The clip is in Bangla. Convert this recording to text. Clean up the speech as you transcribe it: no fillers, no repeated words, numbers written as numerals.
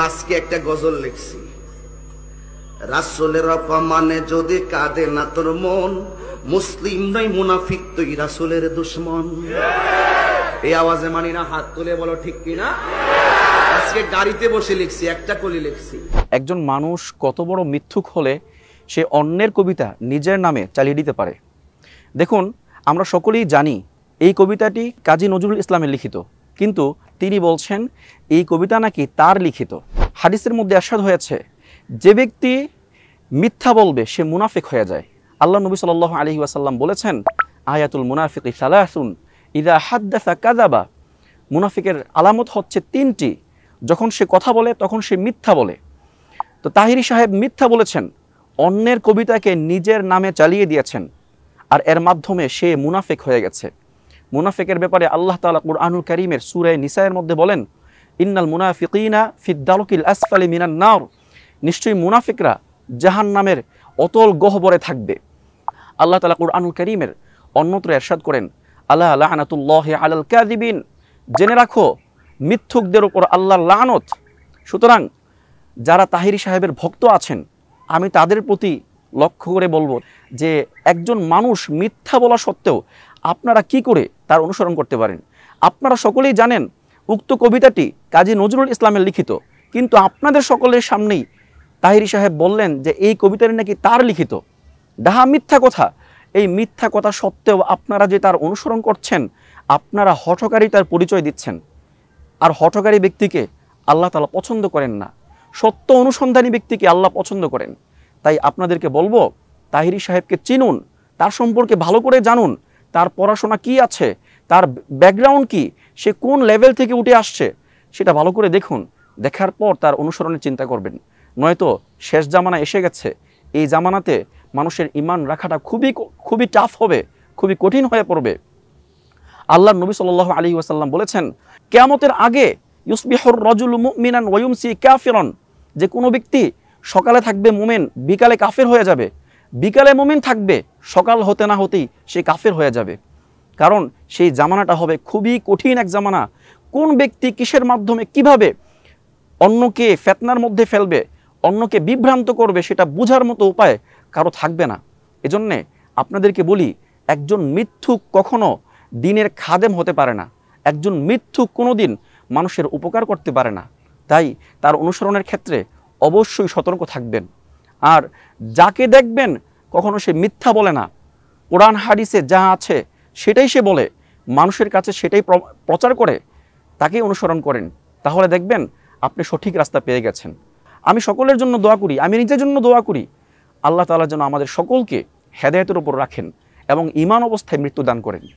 আজকে একটা গজল লিখছি, রাসূলের অপমানে যদি কাঁদে না তোর মন, মুসলিম নয় মুনাফিক তুই রাসূলের দুশমন। এই আওয়াজে মানি না, হাত তুলে বলো ঠিক কিনা। আজকে গাড়িতে বসে লিখছি, একটা কলি লিখছি। একজন মানুষ কত বড় মিথ্যুক হলে সে অন্যের কবিতা নিজের নামে চালিয়ে দিতে পারে। দেখুন, আমরা সকলেই জানি এই কবিতাটি কাজী নজরুল ইসলামের লিখিত, কিন্তু তিনি বলছেন এই কবিতা নাকি তার লিখিত। হাদিসের মধ্যে ইরশাদ হয়েছে, যে ব্যক্তি মিথ্যা বলবে সে মুনাফিক হয়ে যায়। আল্লাহ নবী সাল্লাল্লাহু আলাইহি ওয়াসাল্লাম বলেছেন, আয়াতুল মুনাফিকি সালাসুন ইযা হাদ্দাসা কাযাবা। মুনাফিকের আলামত হচ্ছে তিনটি, যখন সে কথা বলে তখন সে মিথ্যা বলে। তো তাহিরি সাহেব মিথ্যা বলেছেন, অন্যের কবিতাকে নিজের নামে চালিয়ে দিয়েছেন, আর এর মাধ্যমে সে মুনাফিক হয়ে গেছে। মুনাফিকের ব্যাপারে আল্লাহ তাআলা কুরআনুল কারীমের সূরা নিসায়ের মধ্যে বলেন, ইন্নাল মুনাফিকিনা ফিদ দারকিল আসফালি মিনান নার। নিশ্চয়ই মুনাফিকরা জাহান্নামের অতল গহ্বরে থাকবে। আল্লাহ তাআলা কুরআনুল কারীমের অন্যত্র ইরশাদ করেন, আলা লানাতুল্লাহি আলাল কাযিবিন। জেনে রাখো মিথ্যুকদের উপর আল্লাহর লানত। সুতরাং যারা তাহিরি সাহেবের ভক্ত আছেন, আমি তাদের প্রতি লক্ষ্য করে বলবো যে একজন মানুষ মিথ্যা বলা সত্ত্বেও আপনারা কি করে তার অনুসরণ করতে পারেন। আপনারা সকলেই জানেন উক্ত কবিতাটি কাজী নজরুল ইসলামের লিখিত, কিন্তু আপনাদের সকলের সামনেই তাহিরি সাহেব বললেন যে এই কবিতাটি নাকি তার লিখিত। ডাহা মিথ্যা কথা। এই মিথ্যা কথা সত্ত্বেও আপনারা যে তার অনুসরণ করছেন, আপনারা হঠকারিতার পরিচয় দিচ্ছেন। আর হঠকারী ব্যক্তিকে আল্লাহ তাআলা পছন্দ করেন না, সত্য অনুসন্ধানী ব্যক্তিকে আল্লাহ পছন্দ করেন। তাই আপনাদেরকে বলবো, তাহিরি সাহেবকে চিনুন, তার সম্পর্কে ভালো করে জানুন, তার পড়াশোনা কি আছে, তার ব্যাকগ্রাউন্ড কি, সে কোন লেভেল থেকে উঠে আসছে সেটা ভালো করে দেখুন। দেখার পর তার অনুসরণের চিন্তা করবেন। নয়তো শেষ জামানা এসে গেছে, এই জামানাতে মানুষের ঈমান রাখাটা খুবই টাফ হবে, খুবই কঠিন হয়ে পড়বে। আল্লাহর নবী সাল্লাল্লাহু আলাইহি ওয়াসাল্লাম বলেছেন, কিয়ামতের আগে ইউসবিহুর রাজুলু মুমিনান ওয়া ইউমসি কাফিরান। যে কোনো ব্যক্তি সকালে থাকবে মুমিন, বিকালে কাফের হয়ে যাবে। বিকালে মুমিন থাকবে, সকাল হতে না হতেই সে কাফের হয়ে যাবে। কারণ সেই জামানাটা হবে খুবই কঠিন এক জামানা। কোন ব্যক্তি কিসের মাধ্যমে কিভাবে অন্যকে ফিতনার মধ্যে ফেলবে, অন্যকে বিভ্রান্ত করবে, সেটা বোঝার মতো উপায় কারো থাকবে না। এজন্যে আপনাদেরকে বলি, একজন মিথ্যুক কখনো দিনের খাদেম হতে পারে না। একজন মিথ্যুক কোনো দিন মানুষের উপকার করতে পারে না। তাই তার অনুসরণের ক্ষেত্রে অবশ্যই সতর্ক থাকবেন। আর যাকে দেখবেন কখনো সে মিথ্যা বলে না, কোরআন হাদিসে যা আছে সেটাই সে বলে, মানুষের কাছে সেটাই প্রচার করে, তাকেই অনুসরণ করেন, তাহলে দেখবেন আপনি সঠিক রাস্তা পেয়ে গেছেন। আমি সকলের জন্য দোয়া করি, আমি নিজের জন্য দোয়া করি, আল্লাহ তাআলা যেন আমাদের সকলকে হেদায়েতের উপর রাখেন এবং ঈমান অবস্থায় মৃত্যু দান করেন।